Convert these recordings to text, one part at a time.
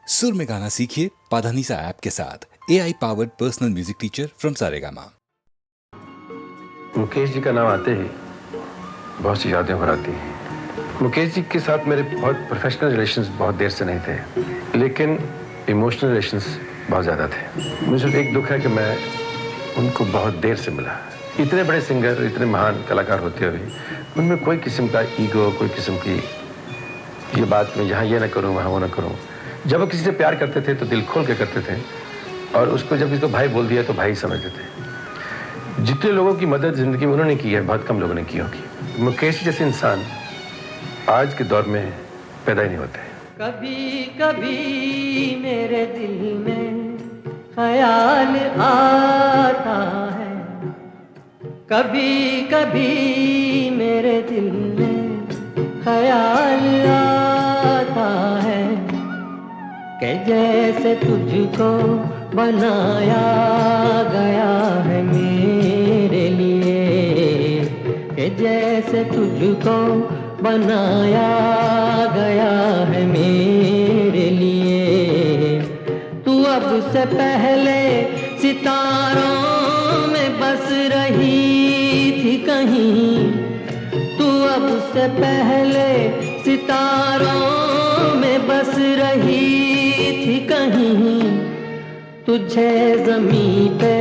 सुर में गाना सीखिए पाधानीसा ऐप के साथ। AI powered personal music teacher from Saregama. Mukesh ji का नाम आते ही बहुत सी यादें उभर आती हैं। मुकेश जी के साथ मेरे बहुत प्रोफेशनल रिलेशंस बहुत देर से नहीं थे, लेकिन इमोशनल रिलेशंस बहुत ज़्यादा थे। मुझे सिर्फ एक दुख है कि मैं उनको बहुत देर से मिला। इतने बड़े सिंगर, इतने महान कलाकार होते हुए उनमें कोई किस्म का ईगो, कोई किस्म की ये बात मैं यहाँ ये ना करूँ, वहाँ वो ना करूँ। जब वो किसी से प्यार करते थे तो दिल खोल के करते थे, और उसको जब किसी को भाई बोल दिया तो भाई समझते थे। जितने लोगों की मदद जिंदगी में उन्होंने की है, बहुत कम लोगों ने की होगी। मुकेश जैसे इंसान आज के दौर में पैदा ही नहीं होते। कभी कभी मेरे दिल में ख्याल आता है, कभी कभी मेरे दिल में ख्याल आता है कि जैसे तुझको बनाया गया है मेरे लिए, कि जैसे तुझको बनाया गया है मेरे लिए। तू अब से पहले सितारों में बस रही थी कहीं, तू अब से पहले सितारों में बस रही थी कहीं। तुझे ज़मीं पे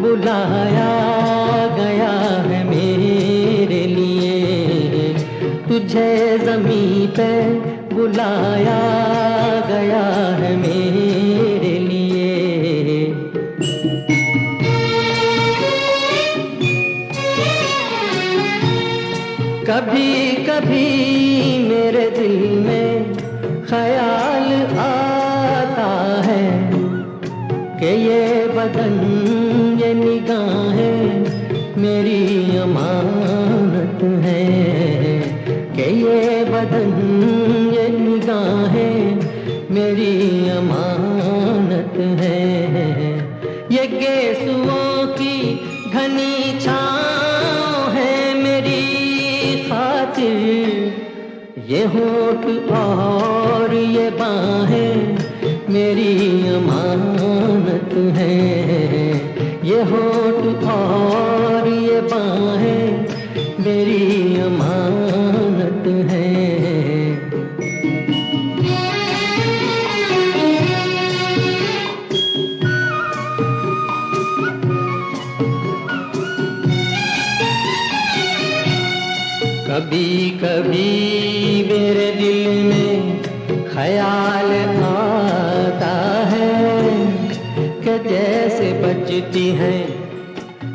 बुलाया गया है मेरे लिए, तुझे ज़मीं पे बुलाया गया है मेरे लिए। कभी कभी मेरे दिल में ख्याल आता है कि ये बदन, ये निगाहें मेरी अमानत है, कि ये बदन, ये निगाहें मेरी अमानत है। ये गेसुओं की घनी छाँव है मेरी खातिर, ये होठ और ये बाहें मेरी अमानत है, ये होठ और ये बाहें मेरी अमानत है। कभी कभी मेरे दिल में ख्याल आता है कि जैसे बजती हैं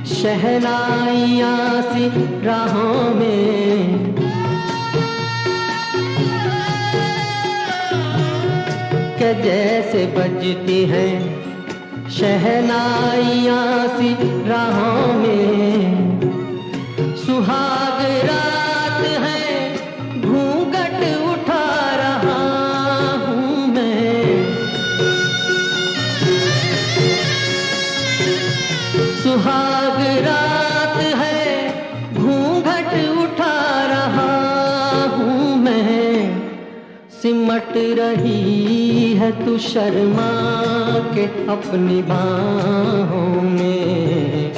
शहनाइयाँ सी राहों में, कि जैसे बजती हैं शहनाइयाँ सी राहों में। सुहाग रात है, घूंघट उठा रहा हूँ मैं, सुहाग रात है, घूंघट उठा रहा हूँ मैं। सिमट रही है तू शर्मा के अपनी बाहों में,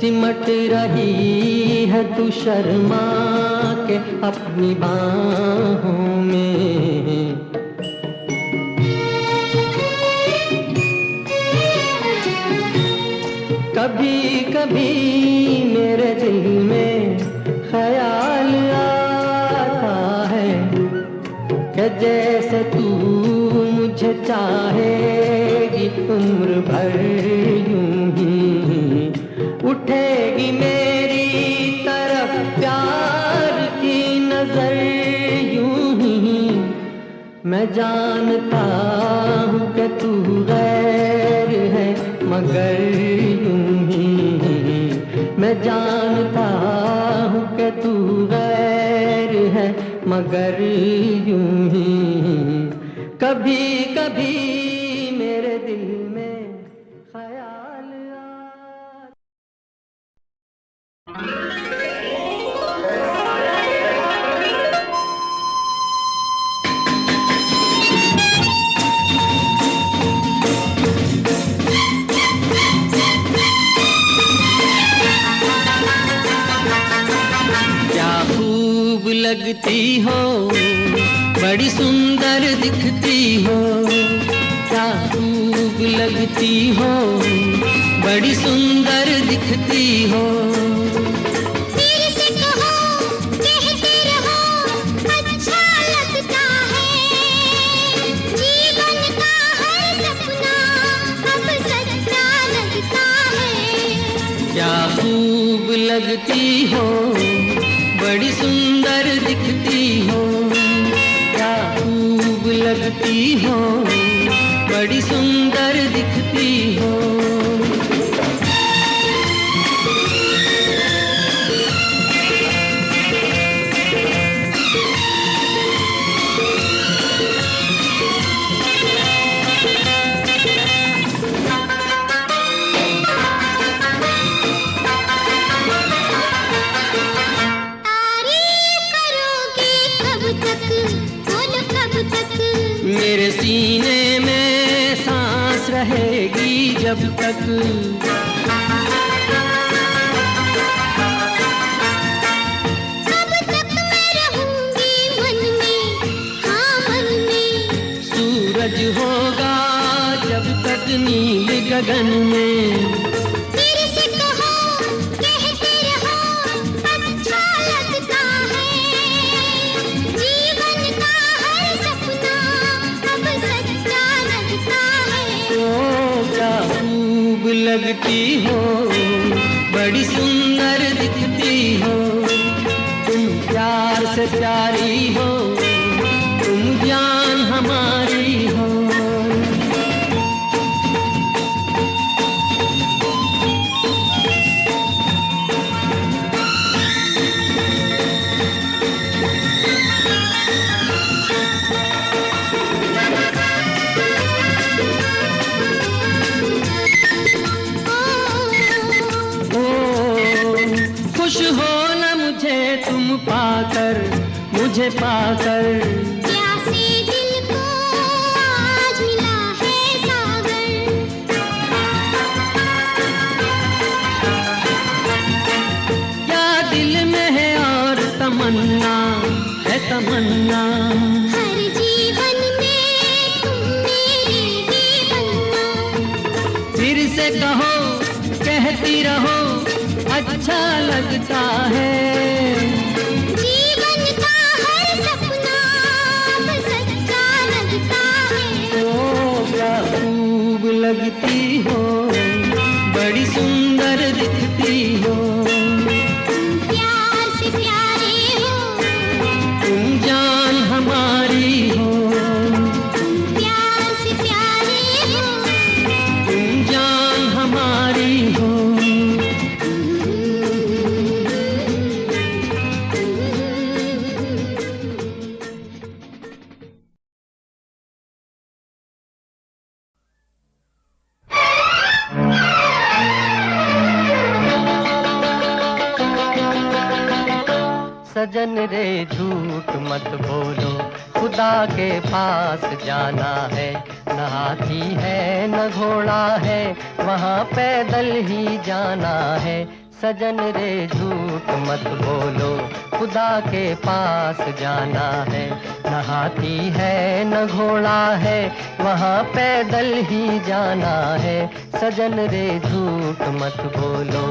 सिमट रही है तू शर्मा के अपनी बाहों में। कभी कभी मेरे दिल में ख्याल आता है कि जैसे तू मुझे चाहेगी उम्र भर यूं ही, उठेगी मेरी तरफ प्यार की नजर यूं ही। मैं जानता हूँ कि तू गैर है मगर यूं ही, मैं जानता हूँ कि तू गैर है मगर यूं ही। कभी कभी मेरे दिल में ख्याल आता। लगती हो, बड़ी सुंदर दिखती हो, क्या खूब लगती हो, बड़ी सुंदर दिखती हो। मेरे से कहो, कहते रहो, अच्छा लगता है, जीवन का हर सपना अब सच्चा लगता है। क्या खूब लगती हो, बड़ी सुंदर दिखती हो, क्या खूब लगती हो, बड़ी सुंदर दिखती हो। तारीफ करोगे कब तक, बोलो कब तक, मेरे सीने में सांस रहेगी जब तक। कब तक मैं रहूंगी मन में, हाँ मन में। सूरज होगा जब तक नील गगन में। मेरे से कहो, कहते रहो, अच्छा लगता है, जीवन का हर सपना अब सच्चा लगता है। ओ क्या खूब लगती हो, बड़ी सुंदर दिखती हो, तुम प्यार से प्यारी हो, तुम जान हमारी हो। ओ, खुश हो न मुझे तुम पाकर, मुझे पाकर। प्यासे दिल को आज मिला है सागर, क्या दिल में है और तमन्ना, है तमन्ना। हर जीवन में तुम मेरे ही बनना। फिर से कहो, कहती रहो, अच्छा लगता है, जीवन का हर सपना अब सच्चा लगता है। ओ क्या खूब लगती हो, बड़ी सुंदर दिखती हो, तुम प्यार से प्यारे हो, तुम जान हमारी हो, तुम प्यार से प्यारे हो। तुम जान हमारी हो। सजन रे झूठ मत बोलो, खुदा के पास जाना है, न हाथी है न घोड़ा है, वहाँ पैदल ही जाना है। सजन रे झूठ मत बोलो, खुदा के पास जाना है, न हाथी है न घोड़ा है, वहाँ पैदल ही जाना है। सजन रे झूठ मत बोलो।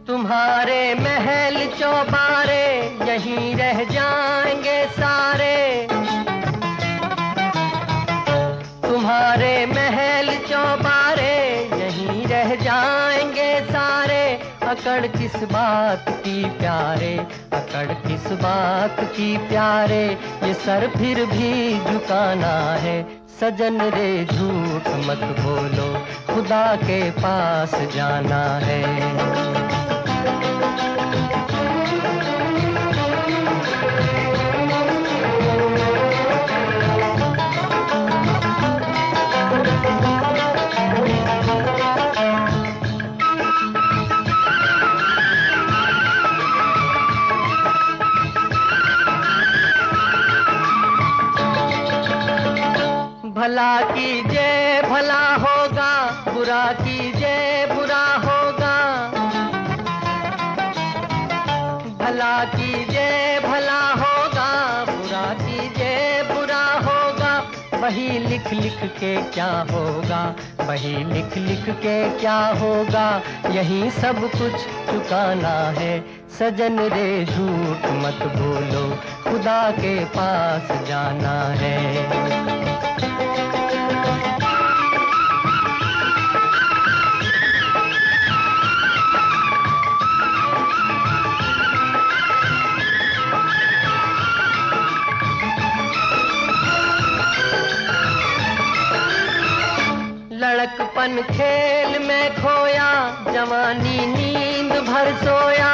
तुम्हारे महल चौबारे यहीं रह जाएंगे सारे, तुम्हारे महल चौबारे यहीं रह जाएंगे सारे। अकड़ किस बात की प्यारे, अकड़ किस बात की प्यारे, ये सर फिर भी झुकाना है। सजन रे झूठ मत बोलो, खुदा के पास जाना है। भला कीजिए भला होगा, बुरा कीजिए बुरा होगा। भला कीजिए भला होगा, बुरा कीजिए बुरा होगा। वही लिख लिख के क्या होगा, वही लिख लिख के क्या होगा। यही सब कुछ चुकाना है सजन रे, झूठ मत बोलो, खुदा के पास जाना है। लड़कपन खेल में खोया, जवानी नींद भर सोया।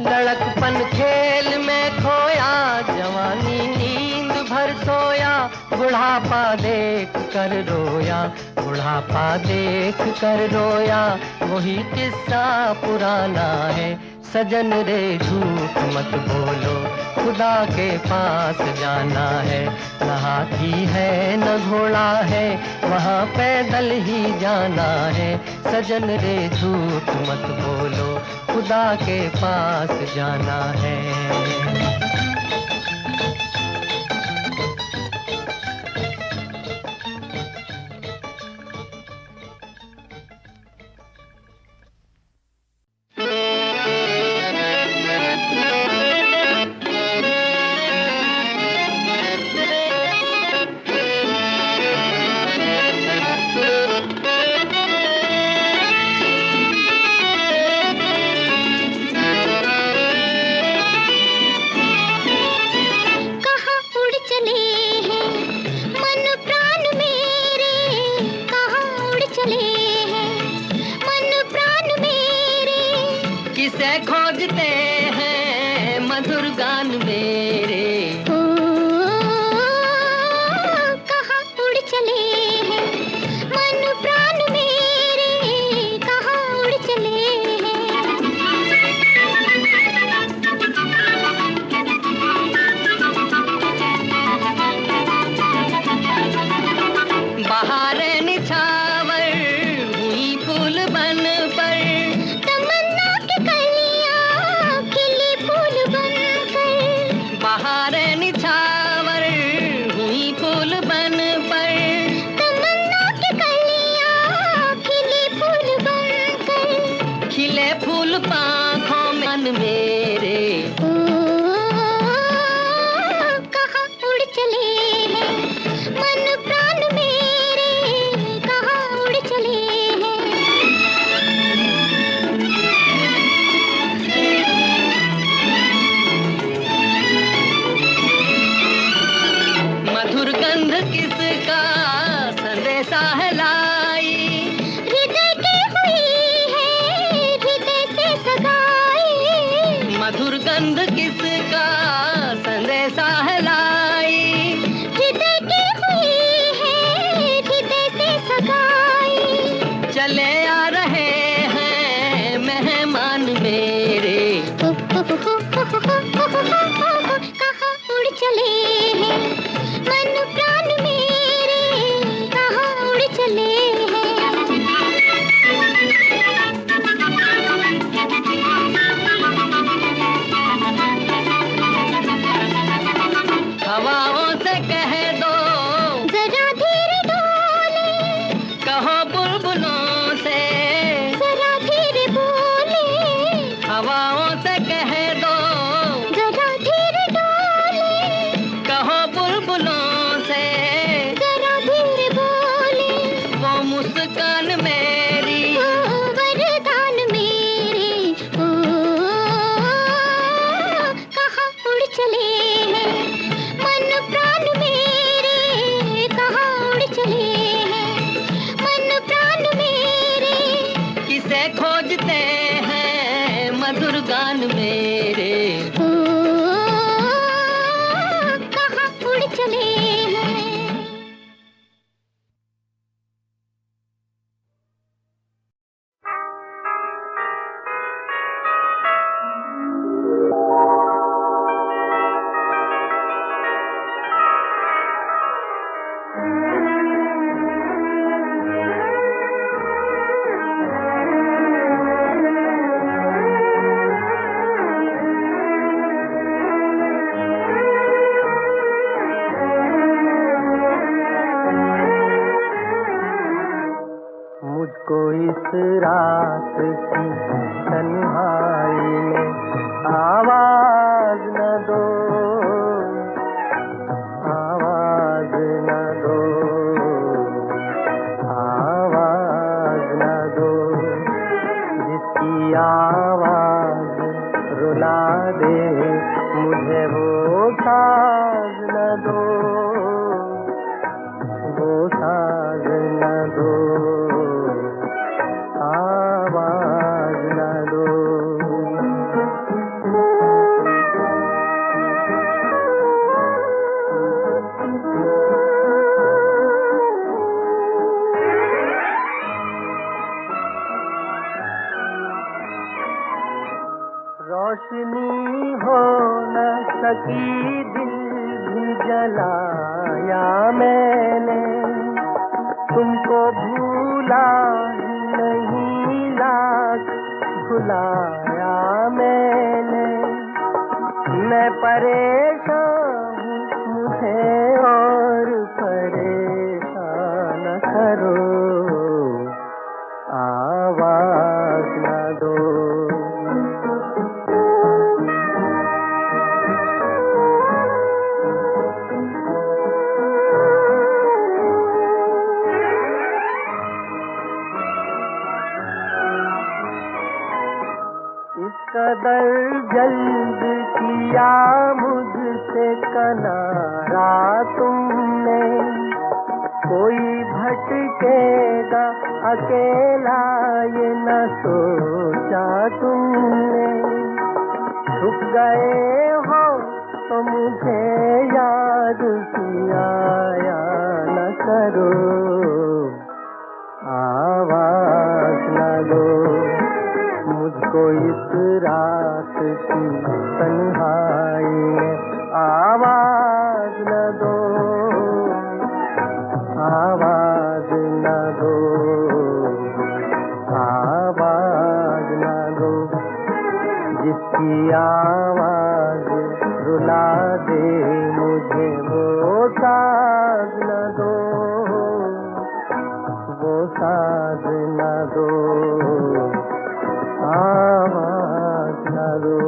लड़कपन खेल में खोया, जवानी नींद भर सोया। बुढ़ापा देख कर रोया, बुढ़ापा देख कर रोया। वही किस्सा पुराना है सजन रे, झूठ मत बोलो, खुदा के पास जाना है। न हाथी है न घोड़ा है, वहाँ पैदल ही जाना है सजन रे, झूठ मत बोलो, खुदा के पास जाना है। खोजते हैं मधुर गान मेरे, कहाँ उड़ चले हैं मन प्राण मेरे, कहाँ उड़ चले हैं। बहारें निछावर हुई फूल बन पर, तमन्ना की कलियां खिली फूल बनकर। बहारें निछावर हुई फूल बन पर, तमन्ना की कलियां खिली फूल बनकर। खिले फूल पाँखों में मन मेरे, कहाँ उड़ चले हैं मन प्राण मेरे, कहाँ उड़ चले मधुर गंध किसका संदेशा है लाई। हृदय की हुई है हृदय से सगाई। मधुर गंध किसका संदेशा है लाई। हृदय की हुई है हृदय से सगाई। चले आ रहे हैं मेहमान मेरे, कहाँ उड़ चले हैं मन प्राण मेरे, कहाँ उड़ चले हवाओं से कह दो जरा धीरे डोले, कहो बुलबुलों से, जरा धीरे बोले। हवाओं से कह दो जरा धीरे डोले, कहो बुलबुलों से। जरा धीरे बोले। वो मुस्कान मेरी ओ वरदान मेरे, ओ कहाँ उड़ चले हैं मन प्राण मेरे, कहाँ उड़ चले हैं मन प्राण मेरे। किसे खोजते हैं मधुर गान मेरे, कहाँ उड़ चले हैं। रात की तन्हाई में आवाज न दो, आवाज न दो, आवाज न दो, जिसकी आवाज रुला दे मुझे वो साज न दो, वो साज न दो, आवाज न दो। रोशनी हो न सकी दिल भी जलाया मैंने, तुमको भूला ही नहीं लाख भुलाया मैंने। मैं परेशान हूँ मुझे और परेशान करो, आवाज न दो। कदर जल्द किया मुझसे किनारा तुमने, कोई भटकेगा अकेला ये न सोचा तुमने। छुप गए हो तो मुझे याद किया या न करो, आवाज न दो मुझको इस रात की तन्हाई में, आवाज न दो, आवाज न दो, आवाज न दो, जिसकी आवाज रुला दे मुझे वो साज न दो, वो साज न दो, आवाज न दो।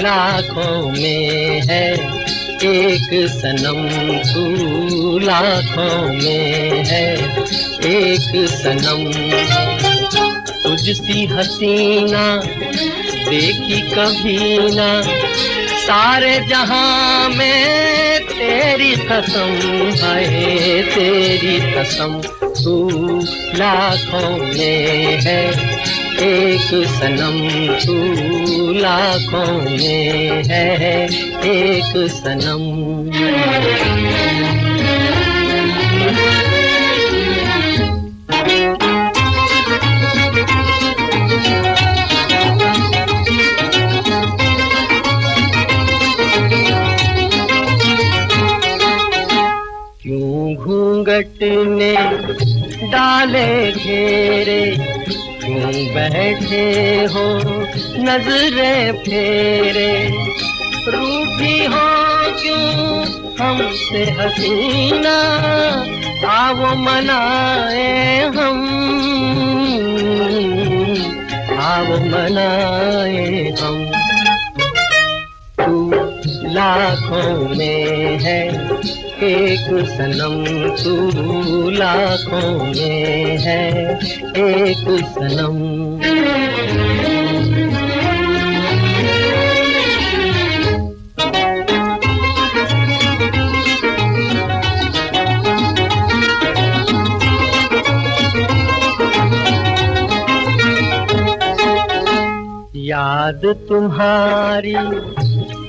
लाखों में है एक सनम, तू लाखों में है एक सनम, तुझसी हसीना देखी कभी ना, सारे जहां में तेरी कसम है, तेरी कसम, तू लाखों में है एक सनम, तू लाखों में है एक सनम। क्यों घूंघट ने डाले घेरे, क्यों बैठे हो नजरें फेरे, रूठी हो क्यों हमसे हसीना, आओ मनाए हम, आओ मनाए हम। तू लाखों में है एक सनम, तू लाखों में है एक सनम। याद तुम्हारी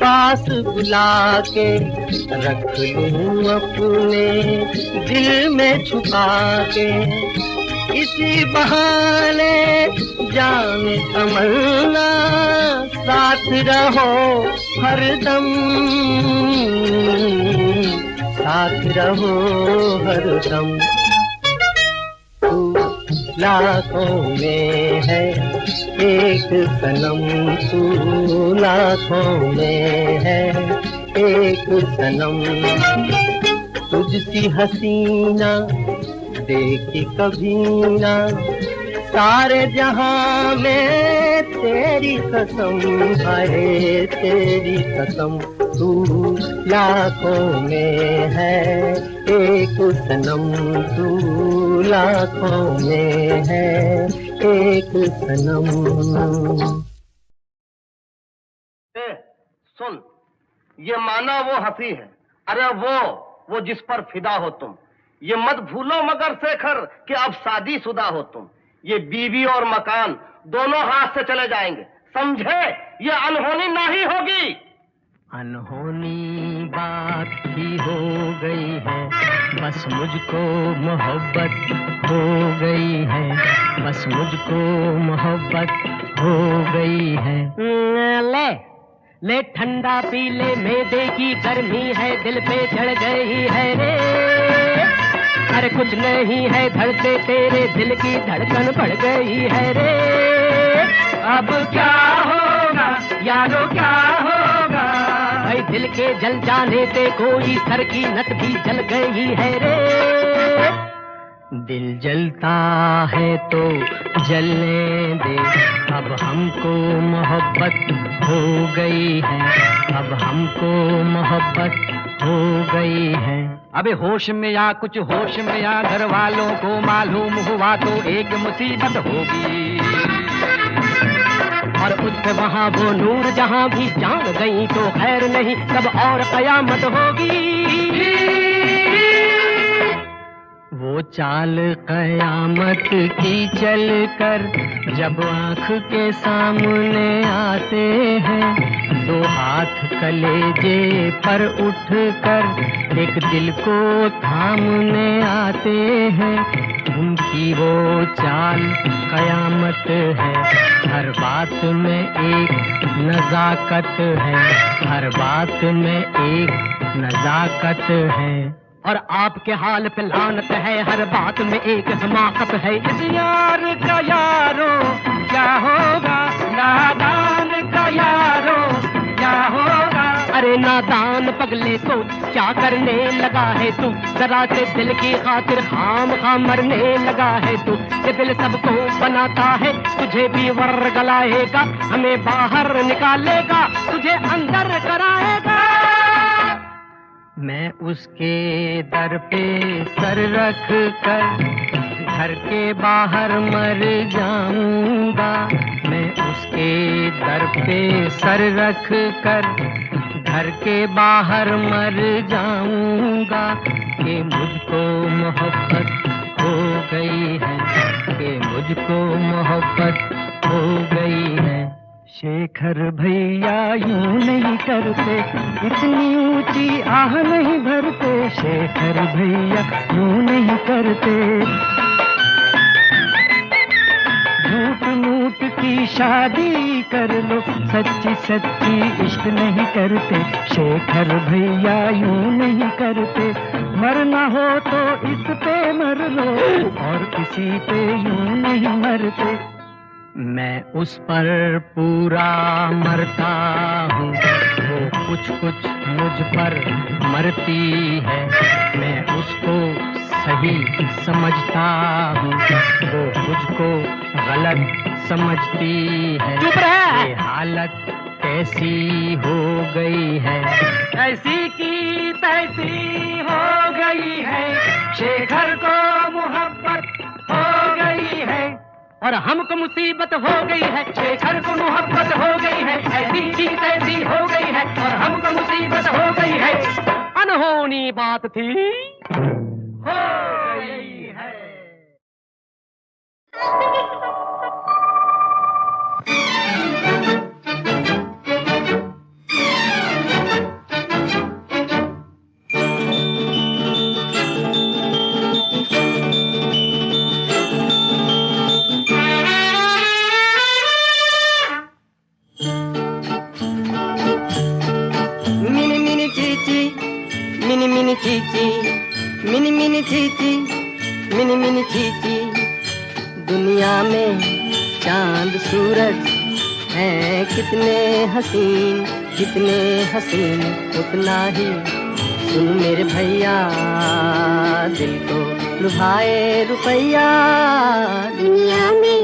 पास बुला के रख लूं अपने दिल में छुपा के, इसी बहाने जाने तमन्ना साथ रहो हरदम, साथ रहो हरदम। तू लाखों में है एक सनम, तू लाखों में है एक सनम। तुझसी हसीना देखी कभी ना सारे जहां में, तेरी कसम है तेरी कसम। तू लाखों में है एक सनम, तू लाखों में है एक सनम। सुन, ये माना वो हंसी है, अरे वो जिस पर फिदा हो तुम। ये मत भूलो मगर शेखर कि अब शादीशुदा हो तुम। ये बीवी और मकान दोनों हाथ से चले जाएंगे, समझे? ये अनहोनी नहीं होगी। अनहोनी बात ही हो गई है, बस मुझको मोहब्बत हो गई है, बस मुझको मोहब्बत हो गई है। ले ठंडा पी ले, मैदे की गर्मी है दिल पे चढ़ गई है रे। अरे कुछ नहीं है धड़के तेरे दिल की धड़कन बढ़ गई है रे। अब क्या होगा यारो क्या होगा, भाई दिल के जल जाने से कोई सर की नस भी जल गई है रे। दिल जलता है तो जलने दे, अब हमको मोहब्बत हो गई है, अब हमको मोहब्बत हो गई है। अबे होश में आ, कुछ होश में आ, घर वालों को मालूम हुआ तो एक मुसीबत होगी। और उस पे वहाँ वो नूर जहाँ भी जान गई तो खैर नहीं, तब और कयामत होगी। वो चाल कयामत की चल कर जब आँख के सामने आते हैं, दो हाथ कलेजे पर उठ कर एक दिल को थामने आते हैं। उनकी वो चाल कयामत है, हर बात में एक नजाकत है, हर बात में एक नजाकत है। और आपके हाल पे लानत है, हर बात में एक हमाकत है। इस यार का यारो क्या होगा, नादान का यारो क्या होगा। अरे नादान पगले तो क्या करने लगा है तू, जरा से दिल की खातिर खाम खाम मरने लगा है तू। ये दिल सबको बनाता है, तुझे भी वर्गलाएगा, हमें बाहर निकालेगा, तुझे अंदर कराएगा। मैं उसके दर पे सर रख कर घर के बाहर मर जाऊंगा, मैं उसके दर पे सर रख कर घर के बाहर मर जाऊंगा। कि मुझको मोहब्बत हो गई है, कि मुझको मोहब्बत हो गई है। शेखर भैया यूं नहीं करते, इतनी ऊंची आह नहीं भरते। शेखर भैया यूं नहीं करते, झूठ मूठ की शादी कर लो, सच्ची सच्ची इश्क नहीं करते। शेखर भैया यूं नहीं करते, मरना हो तो इस पे मर लो, और किसी पे यूं नहीं मरते। मैं उस पर पूरा मरता हूँ, वो कुछ कुछ मुझ पर मरती है। मैं उसको सही समझता हूँ, वो मुझको गलत समझती है। चुप रह! ये हालत कैसी हो गई है, ऐसी की तैसी हो गई है। शेखर को मोहब्बत हो गई है और हमको मुसीबत हो गई है। शेखर को मोहब्बत हो गई है, ऐसी की तैसी हो गई है और हमको मुसीबत हो गई है। अनहोनी बात थी, हो गई है। चांद सूरज हैं कितने हसीन उतना ही सुन मेरे भैया, दिल को लुभाए रुपैया। दुनिया में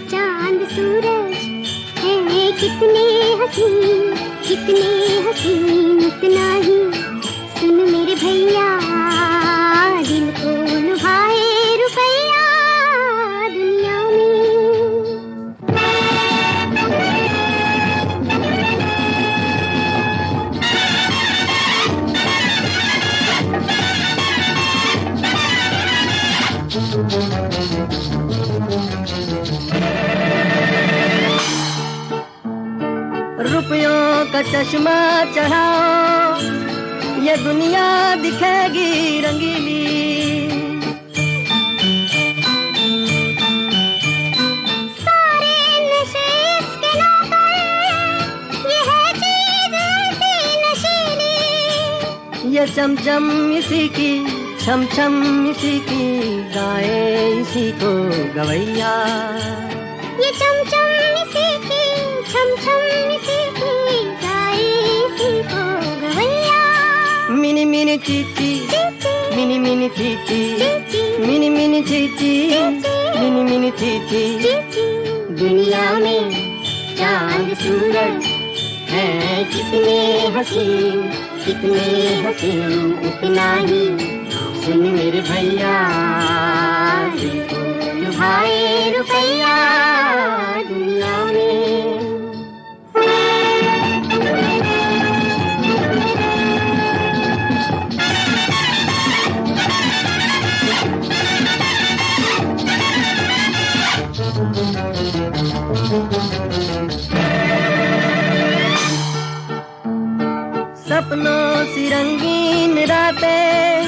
चांद सूरज हैं कितने हसीन उतना ही सुन मेरे भैया, दिल को लुभाए रुपैया। दुनिया रुपयों का चश्मा चढ़ाओ, ये दुनिया दिखेगी रंगीली। सारे नशे इसके नौकर, ये है चीज ऐसी नशीली। ये चमचम इसी की, छम इसी की, गाए इसी को गवैया। ये चमचम इसी की, छम इसी की, गाए इसी को गवैया। Mini mini Chichi, mini mini Chichi, mini mini Chichi, mini mini Chichi. दुनिया में चांद सूरज हैं कितने हसीन उतना ही सुन मेरे भैया, दिल को लुभाए रुपैया। दुनिया में सपनों सी रंगीन रातें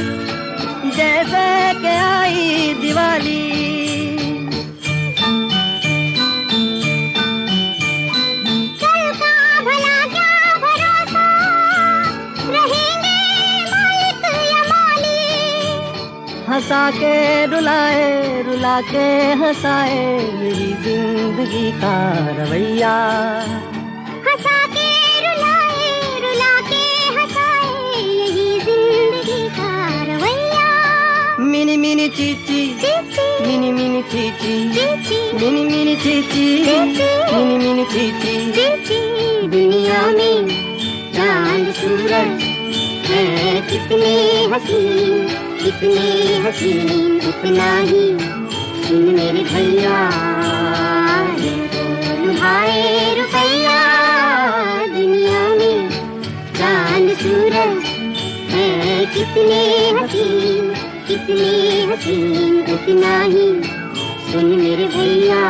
जैसे के आई दिवाली। कल का भला क्या भरोसा, रहेंगे मालिक या माली। हंसा के रुलाए, रुला के हंसाए, यही जिंदगी का रवैया। हंसा के रुलाए, रुला के हंसाए, यही जिंदगी का रवैया। Mini mini Chichi, mini mini Chichi, mini mini Chichi, mini mini Chichi. दुनिया में चांद सूरज हैं कितने हसीन उतना ही सुन मेरे भैया, दिल को लुभाए रुपैया। दुनिया में चांद सूरज हैं कितने हसीन उतना ही सुन मेरे भैया,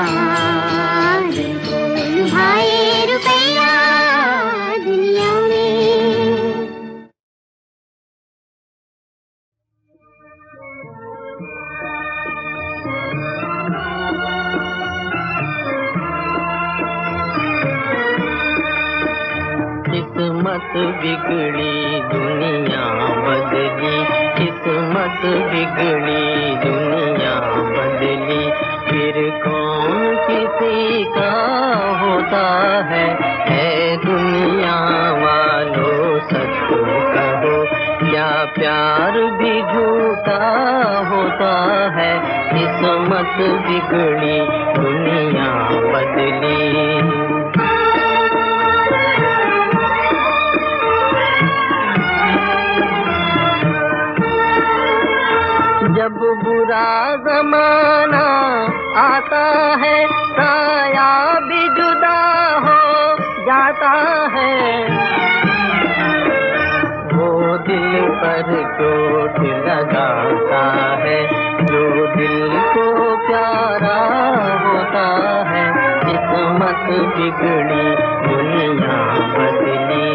दिल को लुभाए रुपैया। दुनिया में किस्मत बिगड़ी दुनिया बदली, किस्मत बिगड़ी दुनिया बदली। फिर कौन किसी का होता है दुनिया वालों सच कहो, क्या प्यार भी झूठा होता है। किस्मत बिगड़ी दुनिया बदली। जब बुरा जमाना आता है, साया भी जुदा हो जाता है। वो दिल पर चोट लगाता है, जो दिल को प्यारा होता है। किस्मत बिगड़ी दुनिया बदली।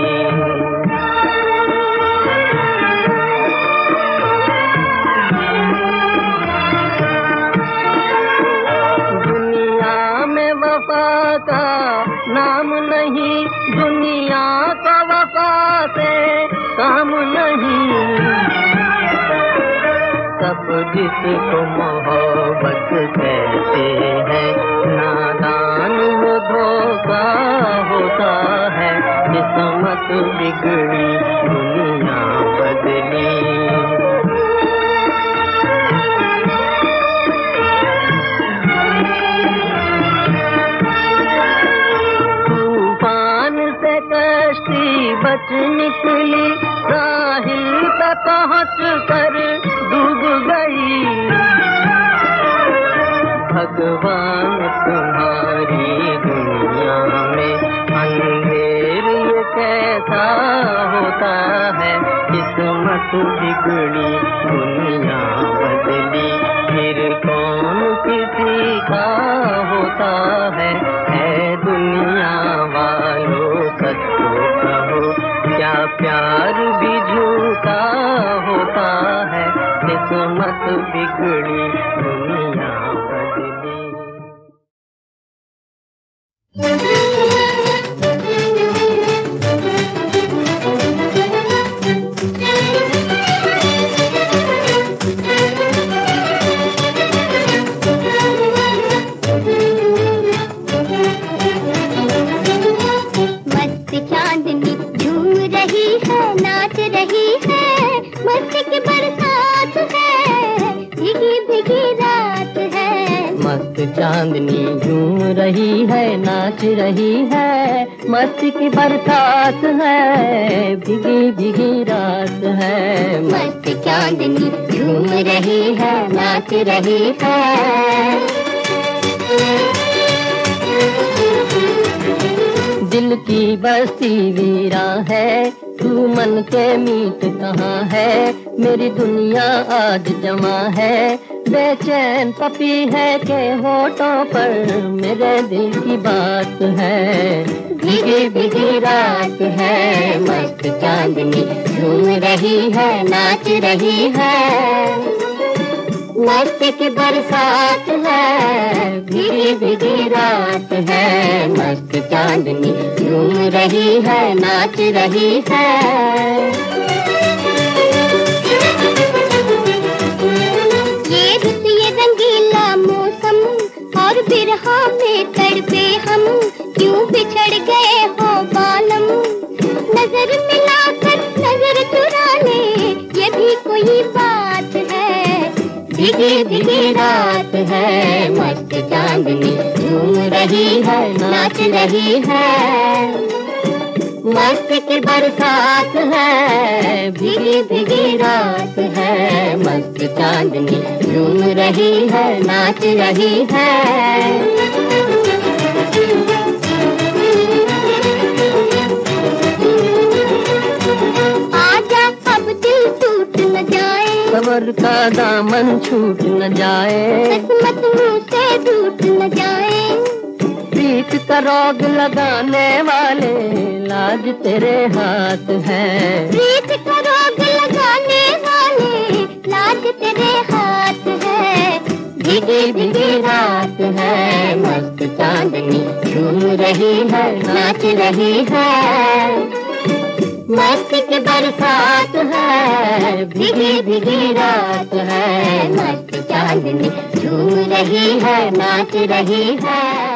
का नाम नहीं, दुनिया का वफा से काम नहीं। सब जिसको मोहब्बत कहते हैं, नादान किस्मत बिगड़ी दुनिया बदली। कश्ती बच निकली, साहिल पे पहुँच कर डूब गई। भगवान तुम्हारी दुनिया में अंधेर ये कैसा होता है, किस्मत बिगड़ी दुनिया बदली, फिर कौन किसी का होता है। ऐ दुनिया वालों सच तो कहो, क्या प्यार भी झूठा होता है, किस्मत बिगड़ी दुनिया बदली। चांदनी झूम रही है, नाच रही है, मस्ती की बरसात है, भीगी भीगी रात है। मस्त चांदनी झूम रही है, नाच रही है। दिल की बस्ती वीरा है, तू मन के मीत कहाँ है, मेरी दुनिया आज जमा है, बेचैन पपी है के होठों पर मेरे दिल की बात है। भीगी भीगी रात है, मस्त चांदनी झूम रही है, नाच रही है। मस्त की बरसात है, भीगी भीगी रात है, मस्त चांदनी झूम रही है, नाच रही है। ये रुत ये रंगीला मौसम और बिरहा में तड़पे हम, क्यों बिछड़ गए हो बालम। नजर मिलाकर नजर चुरा ले, ये भी कोई बात है। भीगी भीगी रात है, मस्त चांदनी झूम रही है, नाच रही है। मस्त की बरसात है, भीगी भीगी रात है, मस्त चांदनी झूम रही है, नाच रही है। आजा अब दिल टूट न जाए, सबर का दामन छूट न जाए, किस्मत मुँह से टूट न जाए। प्रीत का रोग लगाने वाले लाज तेरे हाथ है। प्रीत का रोग लगाने वाले लाज तेरे हाथ है। भीगी भीगी रात है, मस्त चांदनी झूम रही है, नाच रही है। मस्त की बरसात है, भीगी भीगी रात है, मस्त चांदनी झूम रही है, नाच रही है।